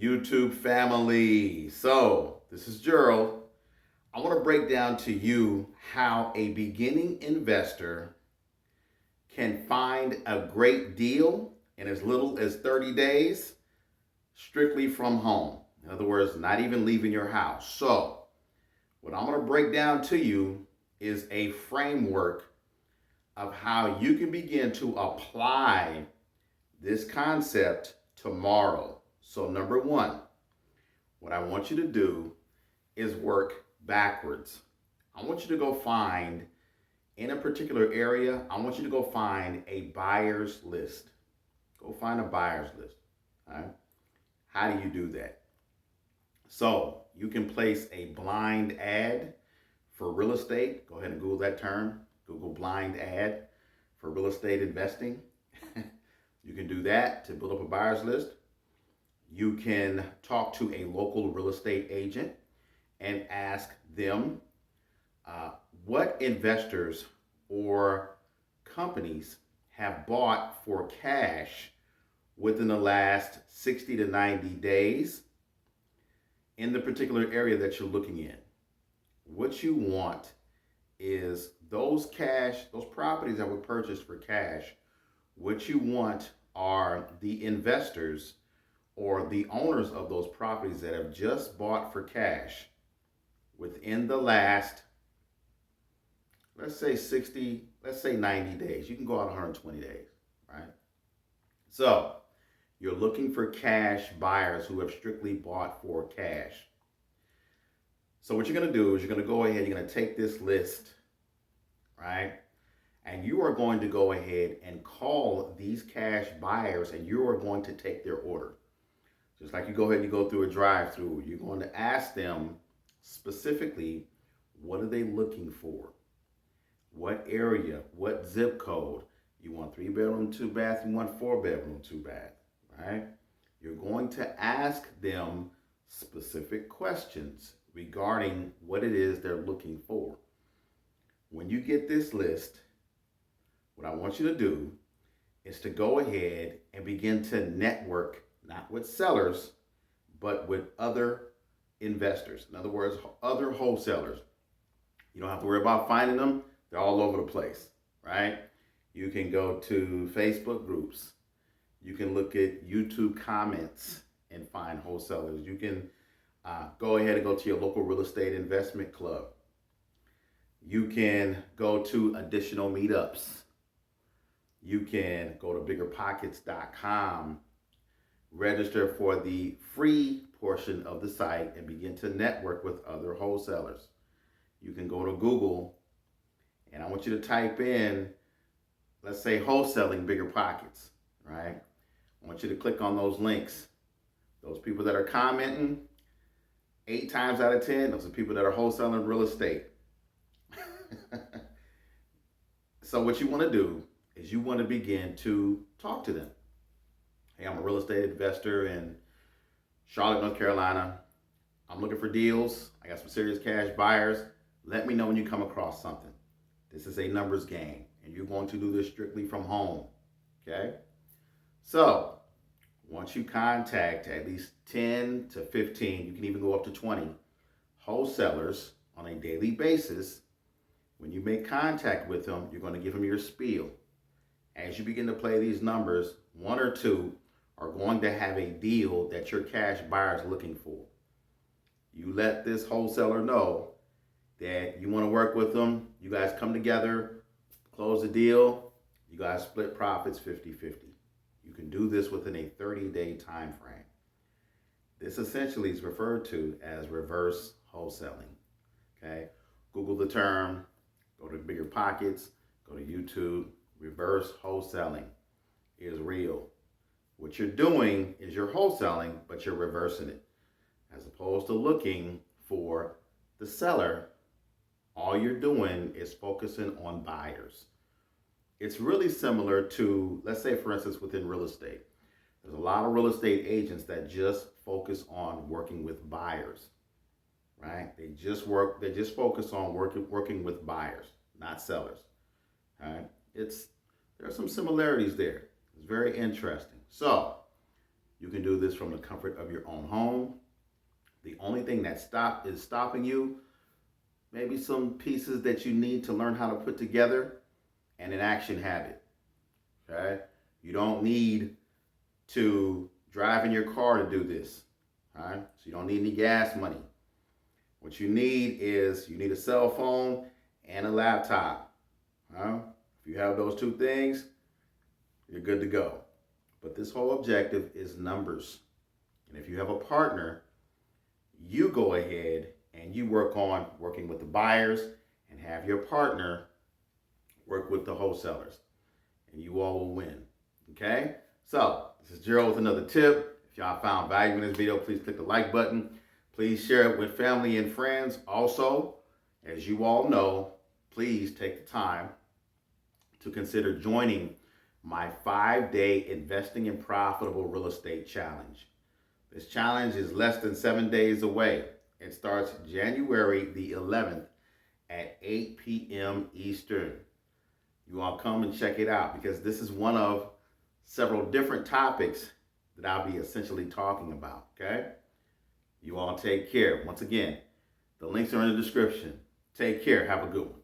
YouTube family. So, this is Gerald. I want to break down to you how a beginning investor can find a great deal in as little as 30 days strictly from home. In other words, not even leaving your house. So, what I'm going to break down to you is a framework of how you can begin to apply this concept tomorrow. So, number one, what I want you to do is work backwards. I want you to go find, in a particular area, I want you to go find a buyer's list. Go find a buyer's list. All right? How do you do that? So, you can place a blind ad for real estate. Go ahead and Google that term. Google blind ad for real estate investing. You can do that to build up a buyer's list. You can talk to a local real estate agent and ask them what investors or companies have bought for cash within the last 60 to 90 days in the particular area that you're looking in. What you want is those properties that were purchased for cash. What you want are the investors or the owners of those properties that have just bought for cash within the last, let's say 90 days. You can go out 120 days, right? So you're looking for cash buyers who have strictly bought for cash. So what you're going to do is you're going to go ahead, you're going to take this list, right? And you are going to go ahead and call these cash buyers and you are going to take their order. Just like you go ahead and you go through a drive-through, you're going to ask them specifically, what are they looking for? What area? What zip code? You want 3-bedroom, 2-bath, you want 4-bedroom, 2-bath, right? You're going to ask them specific questions regarding what it is they're looking for. When you get this list, what I want you to do is to go ahead and begin to network, not with sellers, but with other investors. In other words, other wholesalers. You don't have to worry about finding them. They're all over the place, right? You can go to Facebook groups. You can look at YouTube comments and find wholesalers. You can go ahead and go to your local real estate investment club. You can go to additional meetups. You can go to biggerpockets.com, register for the free portion of the site, and begin to network with other wholesalers. You can go to Google, and I want you to type in, let's say, wholesaling bigger pockets, right? I want you to click on those links. Those people that are commenting, 8 times out of 10, those are people that are wholesaling real estate. So what you want to do is you want to begin to talk to them. Hey, I'm a real estate investor in Charlotte, North Carolina. I'm looking for deals. I got some serious cash buyers. Let me know when you come across something. This is a numbers game, and you're going to do this strictly from home, okay? So once you contact at least 10 to 15, you can even go up to 20 wholesalers on a daily basis. When you make contact with them, you're going to give them your spiel. As you begin to play these numbers, 1 or 2 are going to have a deal that your cash buyer is looking for. You let this wholesaler know that you want to work with them. You guys come together, close the deal. You guys split profits 50-50. You can do this within a 30-day time frame. This essentially is referred to as reverse wholesaling. Okay? Google the term, go to Bigger Pockets, go to YouTube. Reverse wholesaling is real. What you're doing is you're wholesaling, but you're reversing it. As opposed to looking for the seller, all you're doing is focusing on buyers. It's really similar to, let's say, for instance, within real estate. There's a lot of real estate agents that just focus on working with buyers, right? They just focus on working with buyers, not sellers. All right? There are some similarities there. It's very interesting. So You can do this from the comfort of your own home. The only thing that is stopping you, maybe some pieces that you need to learn how to put together, and an action habit. Okay? You don't need to drive in your car to do this. All right? So you don't need any gas money. What you need is you need a cell phone and a laptop. If you have those two things, you're good to go. But this whole objective is numbers. And if you have a partner, you go ahead and you work on working with the buyers and have your partner work with the wholesalers. And you all will win. Okay? So, this is Gerald with another tip. If y'all found value in this video, please click the like button. Please share it with family and friends. Also, as you all know, please take the time to consider joining my 5-day Investing in Profitable Real Estate Challenge. This challenge is less than 7 days away. It starts January the 11th at 8 p.m. Eastern. You all come and check it out because this is one of several different topics that I'll be essentially talking about, okay? You all take care. Once again, the links are in the description. Take care. Have a good one.